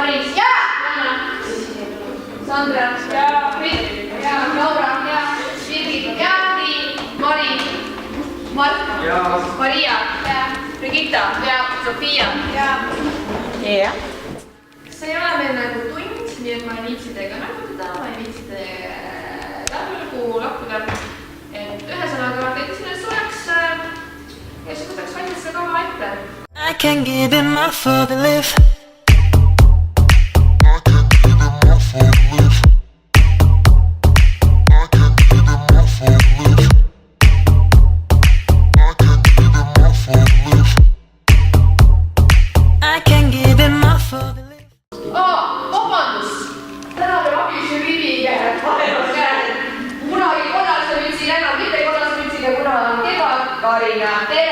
Maris. Jaa! Jana. Sandra. Jaa. Priit. Jaa. Laura. Jaa. Birgit. Jaa. Triin. Mari. Mart. Jaa. Maria. Jaa. Brigitta. Jaa. Sofia. Jaa. Jaa. See ei ole meil nagu tund, nii et ma ei viitsi teiega mängutada, ma ei viitsi teiega lakkuda. Et ühesõnaga teid selles soojaks ja siis võtaks valmis seda kava ette. I can give him my full life. Karina, tere!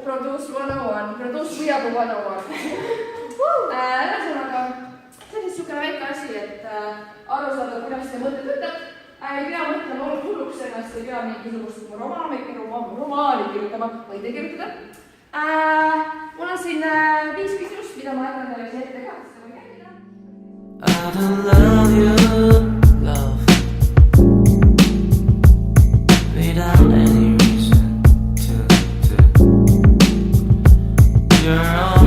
Produce Weeaboo 101. Ühesõnaga, see on niisugune väike asi, et aru saada, kuidas see mõte töötab. Ei pea mõtlema hulluks ennast, ei pea mingisugust romaani kirjutama, võite kirjutada. Mul on siin 5 küsimust, mida ma jätan teile ette ka, seda võin järgida. I don't love you, love, without any reason to. You're all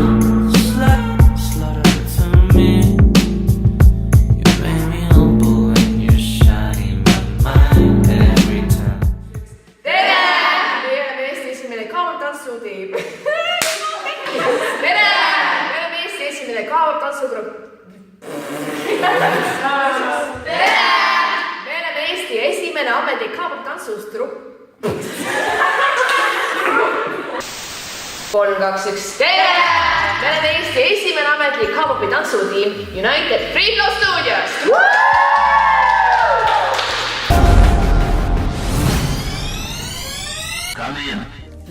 slaughter to me. You made me humble and you're shining my mind every time. Tere! Meie oleme Eesti esimene kaavab-tantsutiim. Tere! Me oleme Eesti esimene kaavab-tantsugrupp. Tere! Me oleme Eesti esimene ametlik kaavab-tantsustrupp. 3, 2, 1, tere! Me oleme Eesti esimene ametlik K-popi tantsutiim United Free Flow Studios!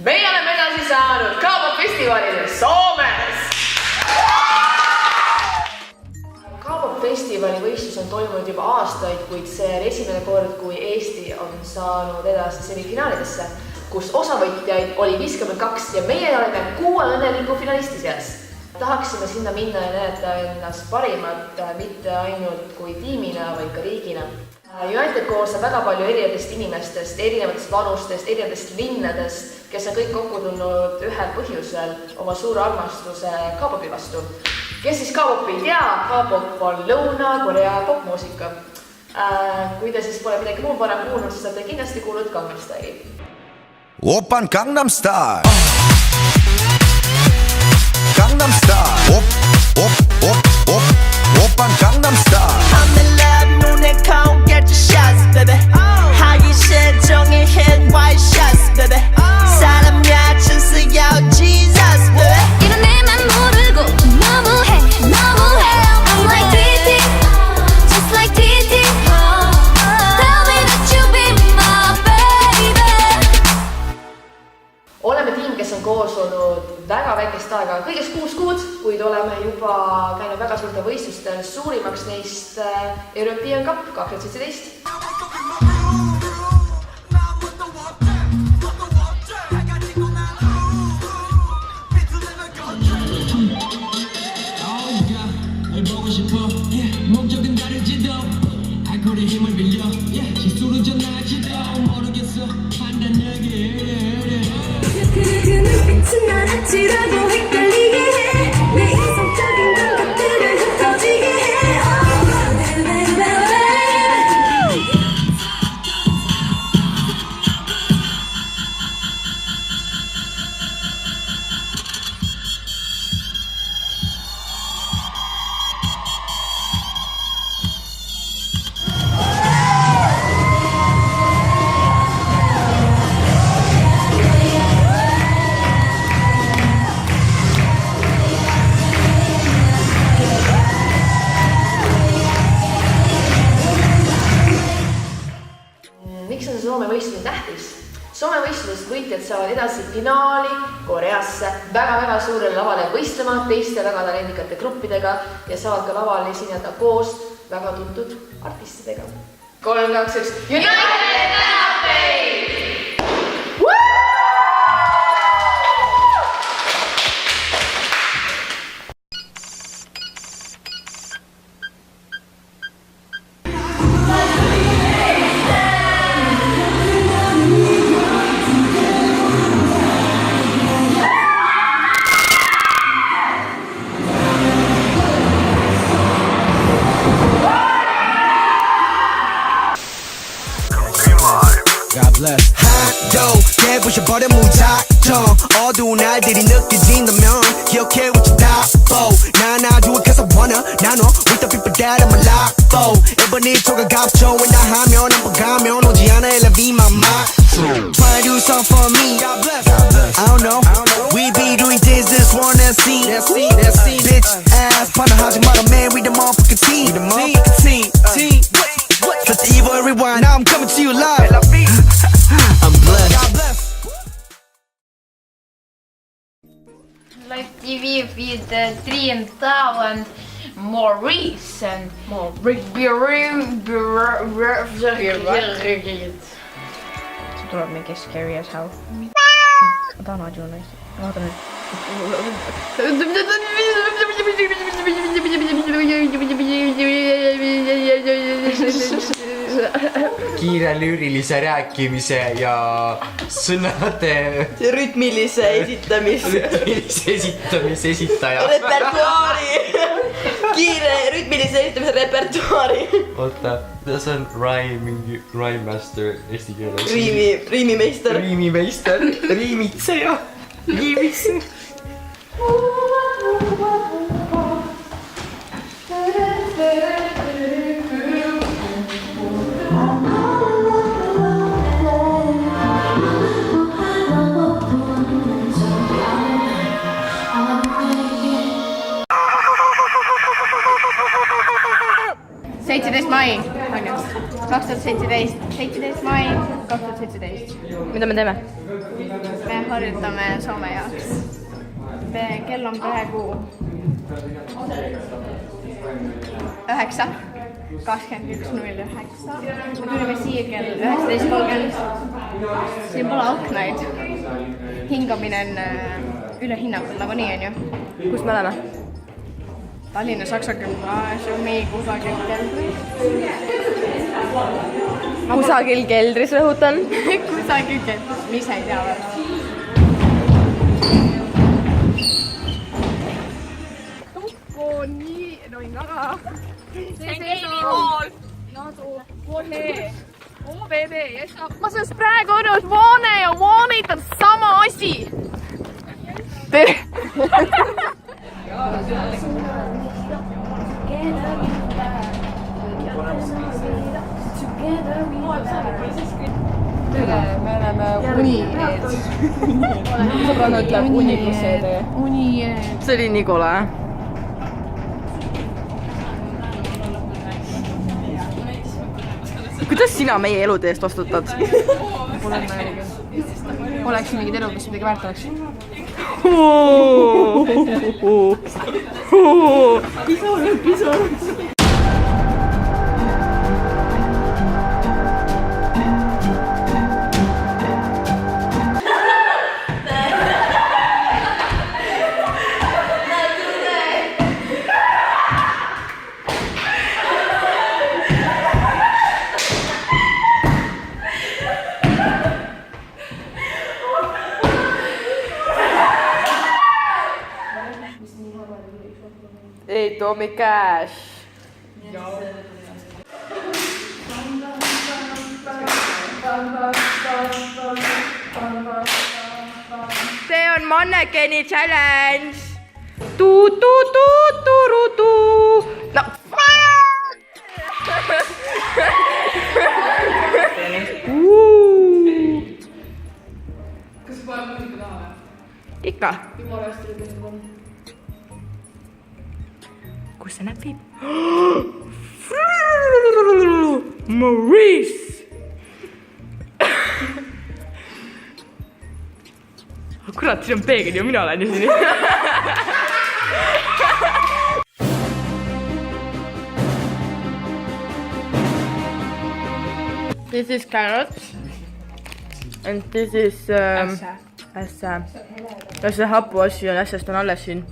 Meie oleme edasi saanud K-pop festivalile Soomes! K-pop festivali võistlus on toimunud juba aastaid, kuid see on esimene kord, kui Eesti on saanud edasi semifinaalidesse, kus osavõtjaid oli 52 ja meie oleme 6 õnneliku finalisti seas. Tahaksime sinna minna ja näidata ennast parimat mitte ainult kui tiimina, vaid ka riigina. United koosneb väga palju erinevatest inimestest, erinevatest vanustest, erinevatest linnadest, kes on kõik kokku tulnud ühel põhjusel oma suure armastuse K-popi vastu. Kes siis K-popi ei tea, K-pop on Lõuna-Korea popmuusika. Kui te siis pole midagi muud varem kuulnud, siis olete kindlasti kuulnud Gangnam Style'i. Oppan Gangnam Style. Gangnam Style. Oppan Gangnam Style. I'm in love, 눈에 count, get your shots, baby. 하기 싫정의 hit white shots, baby. 사람 야친스여 Jesus, baby. 이런 내맘 모르고 너무해, 너무해. I'm like TT, just like TT. Tell me that you be my baby. Oleme tiim, kes on koos olnud väga väikest aega, kõigest 6 kuud, kuid oleme juba käinud väga suurte võistlustel, suurimaks neist European Cup 2017. 지라고 헷갈리게 해 내 이성적인 감각들을 흩어지게 해 Soome võistlusest võitjad saavad edasi finaali Koreasse väga-väga suurele lavale võistlema teiste väga talendikate gruppidega ja saavad ka laval esineda koos väga tuntud artistidega. 3, 2, 1, United Nafeid! God bless. 핫도 깨부셔버려 무작정 어두운 날들이 느껴진다면 기억해 what you die for 난 I do it cause I wanna 나눠 with the people that I'm alive for 1번 1초가 값져 왜 나 하면 한번 가면 오지 않아 I'll be my mind Try to do something for me God bless. I don't know We be doing things this one that scene Bitch ass 판단하지 마라 man with the motherfucking team Let the evil rewind Now I'm coming to you live I'm blessed. Live TV with Dream Talent Maurice and see tuleb mingi scary as hell. Ma tahan Ajunaist. Vaata nüüd. Kiire lüürilise rääkimise ja sõnade rütmilise esitamise esitaja. Repertuaari. Kiire rütmilise esitamise repertuaari. Oota, see on Rhyme Master eesti keeles. Riimimeister. Riimimeister, riimitseja, riimitseja. Mai, 17. mai 2017. Mida me teeme? Me harjutame Soome jaoks. Kell on praegu 9:21:09. Me tulime siia kell 19:30. Siin pole aknaid. Hingamine on ülehinnatud nagunii, on ju. Kus me oleme? Tallinna Saksa gümnaasiumi kusagil keldris. Kusagil keldris rõhutan. Kusagil keldris, mis ei tea veel. Tukko nii, noin aga. See on keelimool. Ma saan praegu õnnus voone ja voonid on sama asi. Tere! Me oleme unieed. Sõbrana ütleb uni pluss eed. See oli nii kole. Kuidas sina meie elude eest vastutad? Oleks mingid elu, mis midagi väärt oleks. Pisanud. Ei Tomi Cash. See on Mannequini challenge. Tu. No. Kas pole muusika taha? Ikka. Jumala hästi lõpunud on. Kus see näpib? Maurice! kurat, siin on peegel ja mina olen ju siin. This is carrots and this is ässa. Ja see hapuasju on ässast on alles siin.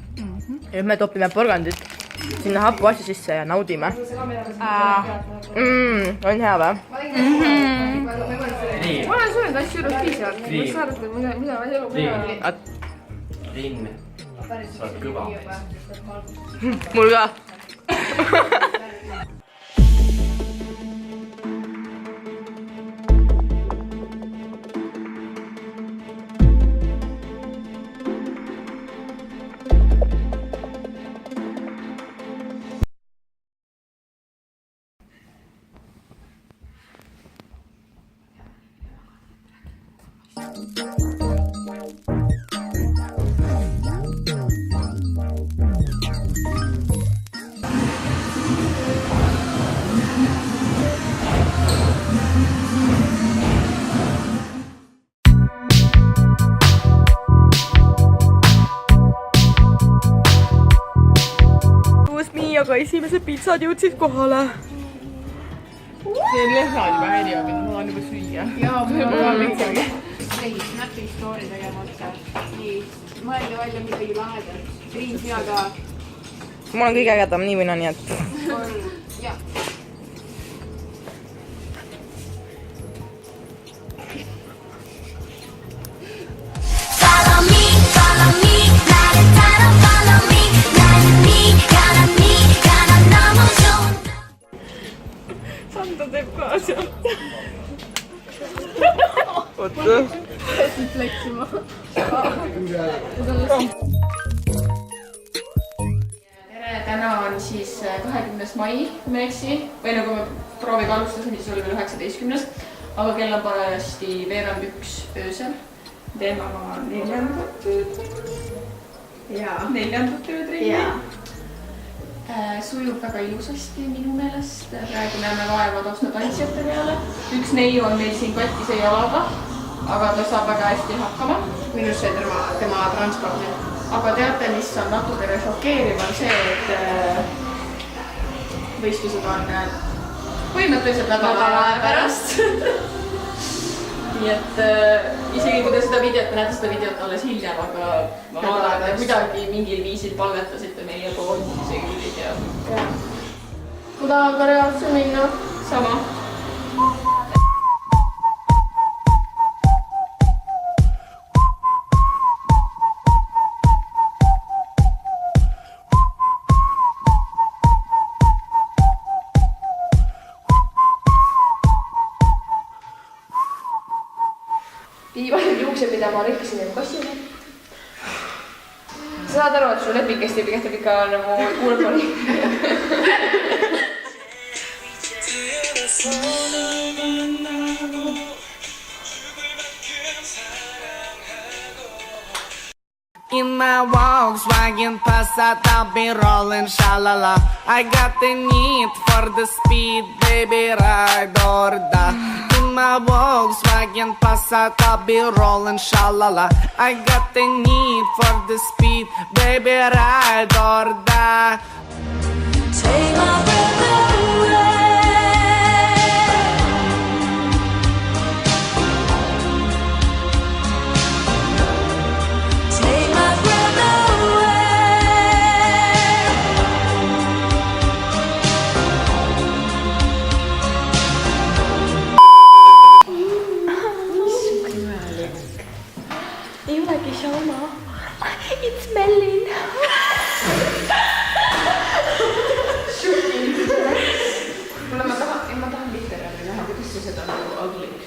Ja nüüd me topime porgandit sinna hapuasju sisse ja naudime. On hea või? Ma olen söönud asju ülus piisavalt. Ma saan arvata, mida ma elu Rinn, sa oled kõva. Mul ka. Aga esimesed pitsad jõudsid kohale. See on lehmad juba heli, aga ma tahan juba süüa. Jaa, ma tahan midagi. Ei, Snappi story tegemata. Nii, mõelda välja midagi lahedat. Riin, sina ka. Ma olen kõige ägedam, nii või no nii, et... Jah. Santa teeb kaasa. Oota. Siit fleksima. Tere, täna on siis 20. mai, kui ma eksin. Või nagu me prooviga alustasime, siis oli veel 19. Aga kell on parajasti 1:30 öösel. Teeme oma 4. tööd. Neljandat töötrenni. Sujub väga ilusasti minu meelest. Praegu näeme vaeva taustatantsijate peale. Üks neiu on meil siin katkise jalaga, aga ta saab väga hästi hakkama. Minus see tema transpordi. Aga teate, mis on natukene šokeeriv, on see, et võistlused on põhimõtteliselt nädala pärast. Nii et isegi kui te seda videot, me näete seda videot alles hiljem, aga ma loodan, et midagi mingil viisil palvetasite meie poolt, isegi kui ei tea. Kui tahan ka reaalse minna, sama. Viimased juuksed, mida ma rikkisin enne kossile. Sa saad aru, et su lepikesti kehtib ikka nagu kuulpani. In my Volkswagen Passat, I'll be rolling, shalala. I got the need for the speed, baby, ride or die. In my Volkswagen Passat, I'll be rolling, shalala. I got the need for the speed, baby, ride or die. Take my breath away. It's smelling. Kuule, ma tahan literaali näha, kuidas sa seda nagu agliks.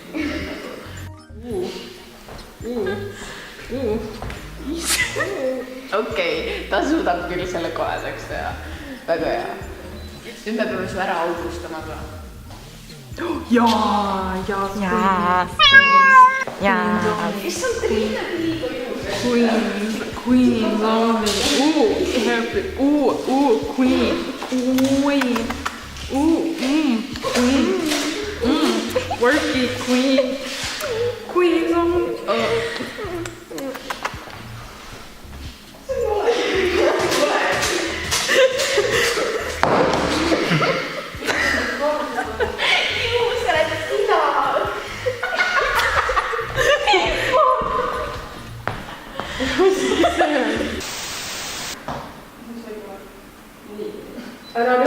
Okei, ta suudab küll selle koheseks teha. Väga hea. Nüüd me peame su ära augustama ka. Issand, Triina liiga ilus. Queen, lovely. Happy. Queen. Queen. Work it, queen. Queen,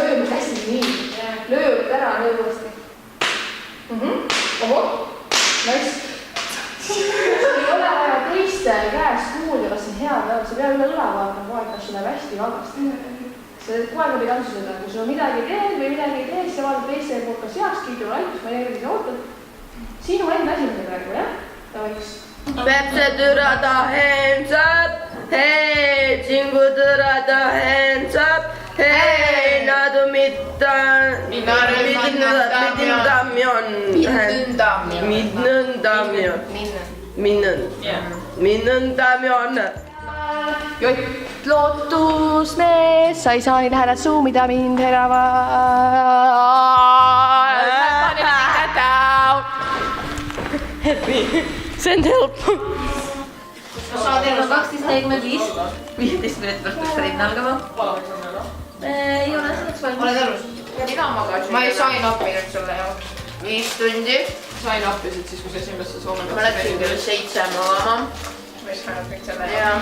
lööme käsi nii. Lööb ära, lööb uuesti. Oho, nice. Sul ei ole vaja teiste käest kuulda, kas see on hea või sa pead üle õla vaatama, kogu aeg, kas sul läheb hästi vabasti. Sa kogu aeg läbi tantsu seda, kui sul midagi teed või midagi ei tee, siis sa vaatad teiste poolt kas heakskiidu, laitust, ma ei tea, mida sa ootad. Sinu enda asi on praegu, jah? Tavaks. Pepse türada hands up, hei, tšingu türada hands up, hei, nadu mittan, Minnun damion. Jott lootusmees, sa ei saa nii lähedalt suumida mind elava. Send help. Saad kell 12:45. 15 minutit pärast peaks trenn algama. Ei ole selleks valmis. Oled elus? Ma ei sain appinud sulle jaoks. 5 tundi. Sain appisid siis, kui sa esimesse Soome Ma läksin küll 7 magama. Võis vähemalt kõik selle. Jah.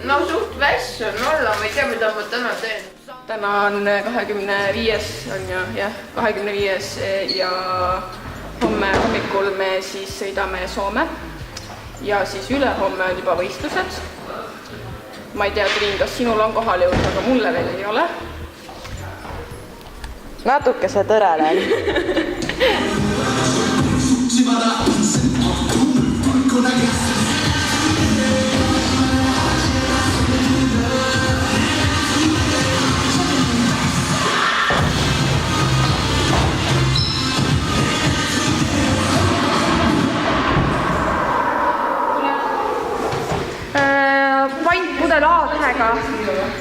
No suht väss on olla, ma ei tea, mida ma täna teen. Täna on 25. on ju, jah, 25. ja homme hommikul me siis sõidame Soome ja siis ülehomme on juba võistlused. Ma ei tea, Triin, kas sinul on kohale jõudnud, aga mulle veel ei ole. Natukese tõrelen. Pudel A-tähega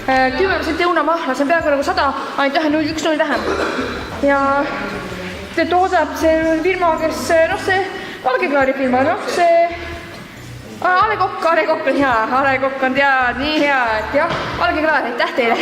10% õunamahla, see on peaaegu nagu 100, ainult 1-0 vähem. Ja see toodab see firma, kes, noh see Valgeklaari firma, noh see Ale Kokk on hea, Ale Kokk on tead nii hea, et jah, Valgeklaar, aitäh teile.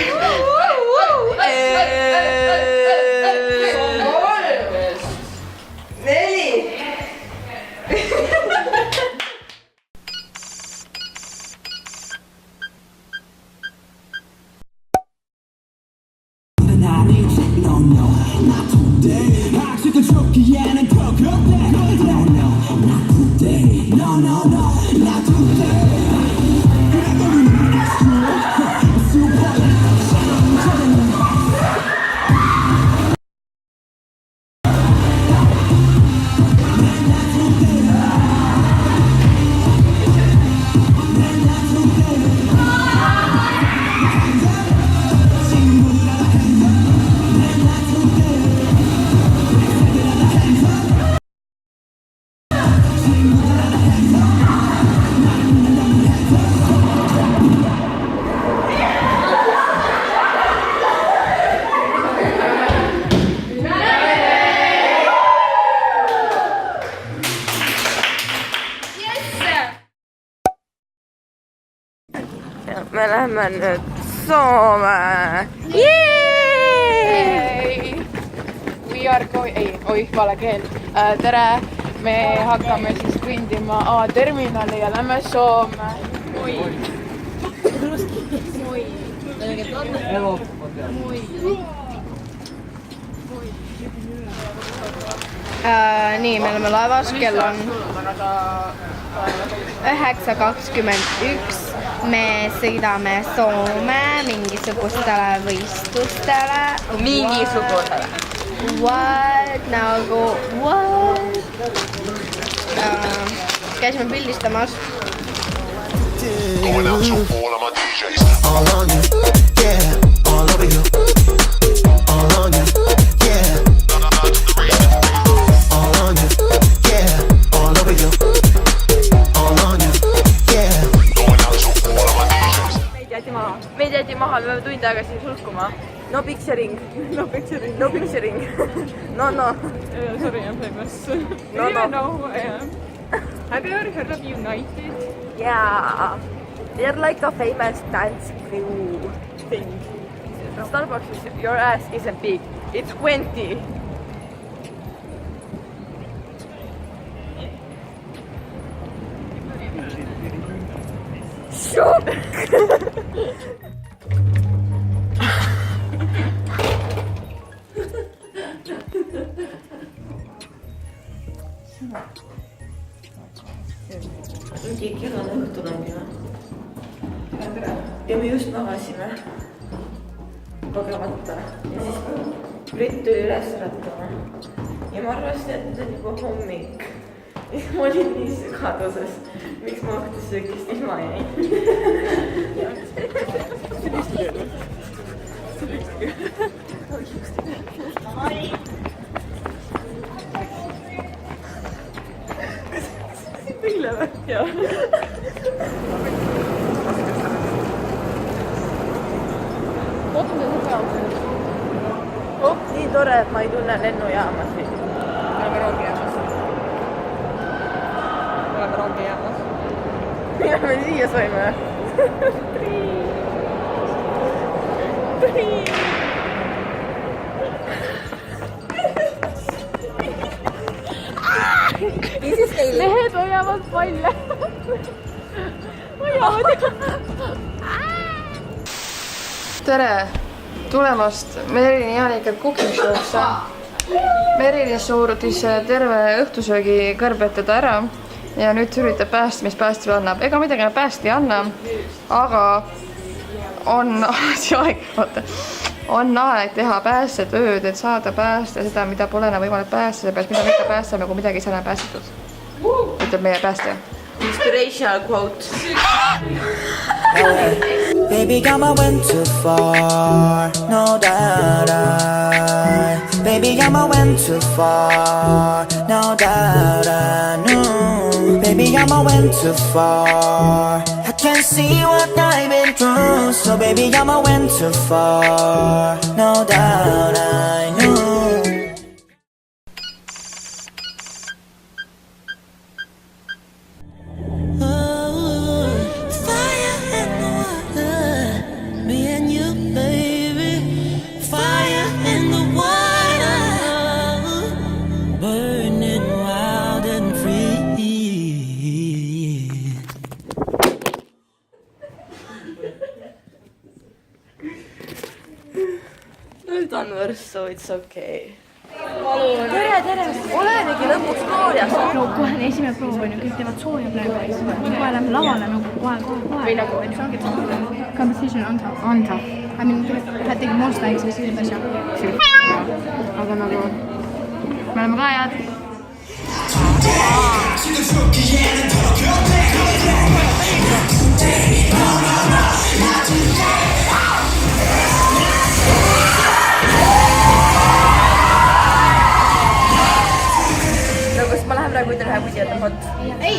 Me lähme nüüd Soome. We are going, ei, vale keel. Tere, me hakkame siis kõndima A-terminali ja lähme Soome. Nii, me oleme laevas, kell on 9:21. Me sõidame Soome mingisugustele võistlustele. Mingisugusele. What? Nagu, what? Käisime pildistamas. Going out to all of my DJs. All on you, yeah, all over you. All on you, yeah. All on you, yeah, all over you. All on you, yeah. Going out to all of my DJs. Meid jäeti maha, me peame tund aega siin sulkuma. No picturing. No picturing. No picturing. No. Sorry, I'm famous. No. You know who I am. Have you ever heard of United? Yeah. They're like a famous dance crew thing. Starbucks is, your ass isn't big. It's 20. Shock! magasime kogemata ja siis Brit tuli üles äratama ja ma arvasin, et nüüd on juba hommik. Ja ma olin nii segaduses, miks ma õhtussöögist ilma jäin. Pille või? Jah. Oh, nii tore, et ma ei tunne lennujaamas. Me oleme rongijaamas. Me oleme rongijaamas. Mida me siia saime? Lehed hoiavad palle. Tere tulemast Merilin Jaanika cooking show'sse. Merilin suutis terve õhtusöögi kõrbetada ära ja nüüd üritab päästa, mis päästja annab. Ega midagi päästja ei anna, aga on aeg teha päästetööd, et saada päästa seda, mida pole enam võimalik päästa, seepärast mida me ikka päästame, kui midagi ei saa enam päästetud. Ütleb meie päästja. Inspirational quote. Baby, come I went too far, no doubt Baby, come I went too far, no doubt I know Baby, come I went too far I can't see what I've been through So baby, come I went too far, no doubt I know Nüüd on võrs, so it's okay. Tere! Olemegi lõpuks Gloorias. No kohe esimene proov on ju, kõik teevad sooja praegu. Kohe läheme lavale nagu kohe. Või nagu, see ongi competition on tough. I mean, had taken more styles ja siis asja. Aga nagu, me oleme ka head. Kas ma lähen praegu ütelda ühe kusi, et on hot? Ei!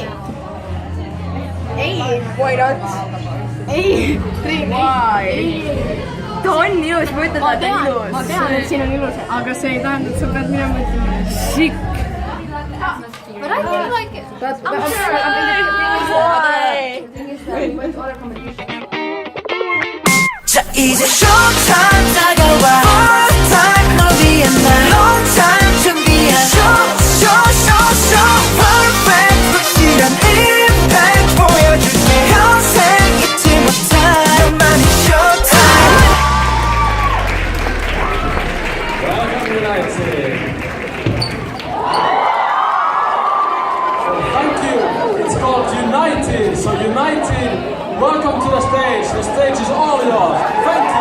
Why not? Ei! Why? Ta on ilus, ma ütlen, et ta on ilus. Ma tean, et siin on ilus, aga see ei tähenda, et sa pead minema ütlema sick. But I feel like it. I'm sure. 자 이제 showtime 다가와 Full time 널 위한 날 Long time 준비한 Show Perfect 확실한 impact 보여줄게 평생 잊지 못할 너만의 showtime Welcome United. So thank you. It's called United. So United, welcome to the stage. The stage is all yours. Thank you.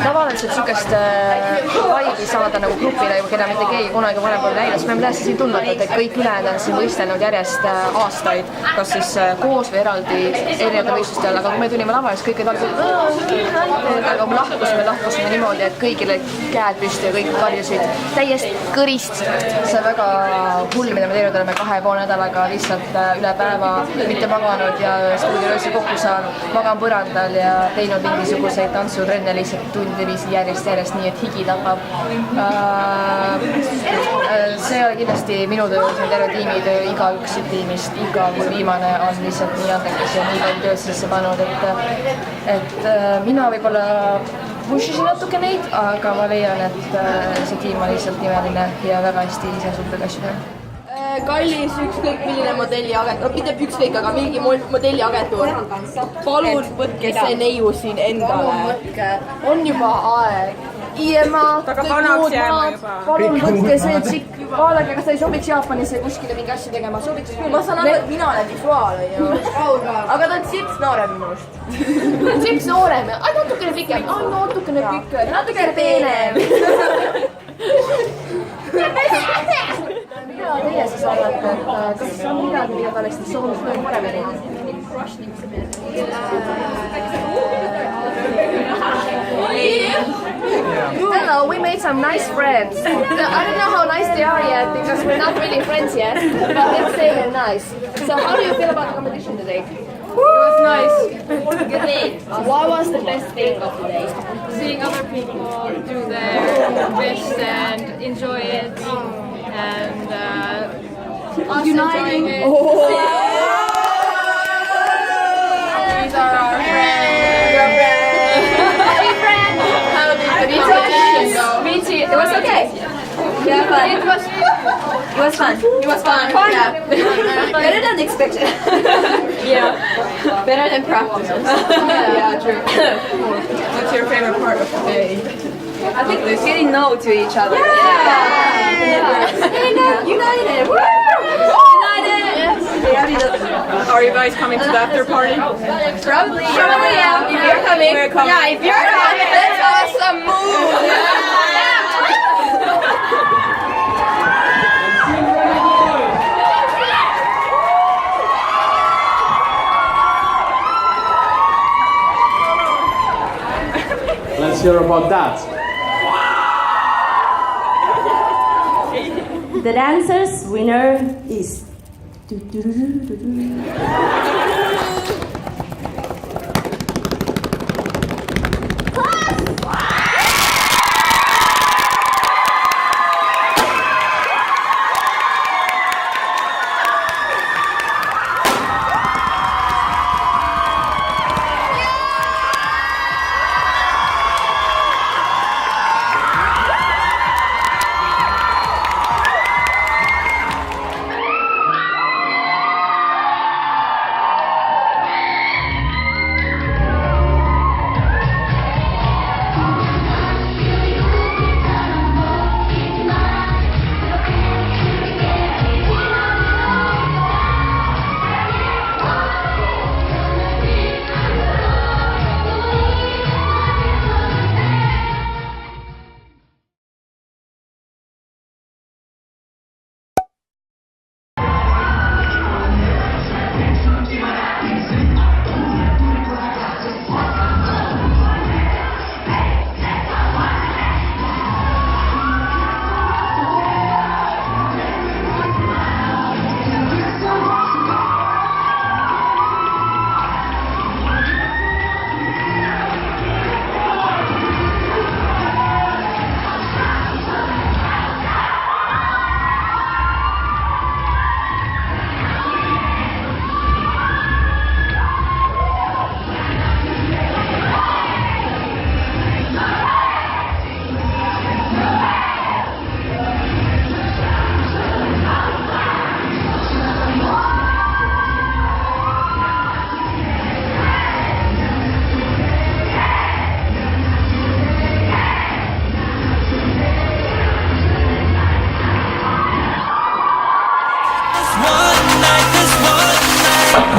Tavaliselt sükest vibe'i saada nagu grupile, keda mitte keegi kunagi varem pole näinud, siis me oleme täiesti siin tundmatud, et kõik ülejäänud on siin võistelnud järjest aastaid, kas siis koos või eraldi erinevatel võistlustel, aga kui me tulime lavale, siis kõik olid aga kui lahkusime niimoodi, et kõigil olid käed püsti ja kõik karjusid täiesti kõrist. See on väga hull, mida me teinud oleme 2,5 nädalaga lihtsalt üle päeva mitte maganud ja stuudioöösel kokku saanud, magan põrandal ja teinud mingisuguseid tantsu trenne lihtsalt tundide viisi järjest nii, et higi tapab. See oli kindlasti minu töö, see on terve tiimitöö, igaüks tiimist, iga kui viimane on lihtsalt nii andekas ja nii palju tööd sisse pannud, et mina võib-olla pushisin natuke neid, aga ma leian, et see tiim on lihtsalt nimeline ja väga hästi ise suutnud asju teha. Kallis ükskõik milline modelliagentuur, mitte ükskõik, aga mingi modelliagentuur. Palun võtke see neiu siin endale. On juba aeg. IMA, kõik muud maad, palun võtke see tšikk. Vaadake, kas ta ei sobiks Jaapanisse kuskile mingi asju tegema, sobiks küll. Ma saan aru, et mina olen visuaal, aga ta on tsips noorem minust. Tsips noorem, natukene pikem, natukene pikem, natukene peenem. Mida teie siis arvate, et kas on midagi, mida ta oleks soovinud veel paremini? Hello, we made some nice friends. I don't know how nice they are yet because we're not really friends yet, but let's say they're nice. So how do you feel about the competition today? It was nice. What was the best thing of the day? Seeing other people do their best and enjoy it, and us enjoying it. These are our friends. Your friends. Hey friends. How did the competition go? It was okay. Yeah, fun. It was fun. It was fun. Yeah. Better than expected. Yeah. Better than practice. Yeah, true. What's your favorite part of the day? I think we're getting know to each other. Yeah. United. Woo! United. Are you guys coming to the after party? Probably. Yeah. If you're coming. Yeah, if you're coming, let's awesome move. Let's hear about that. The dancer's winner is.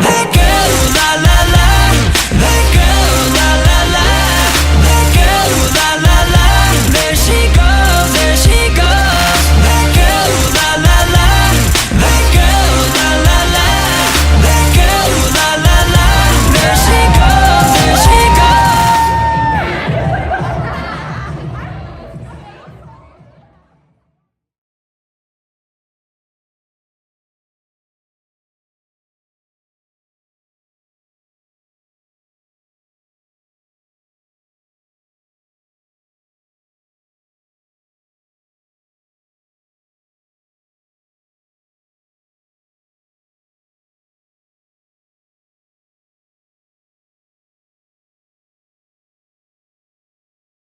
Hey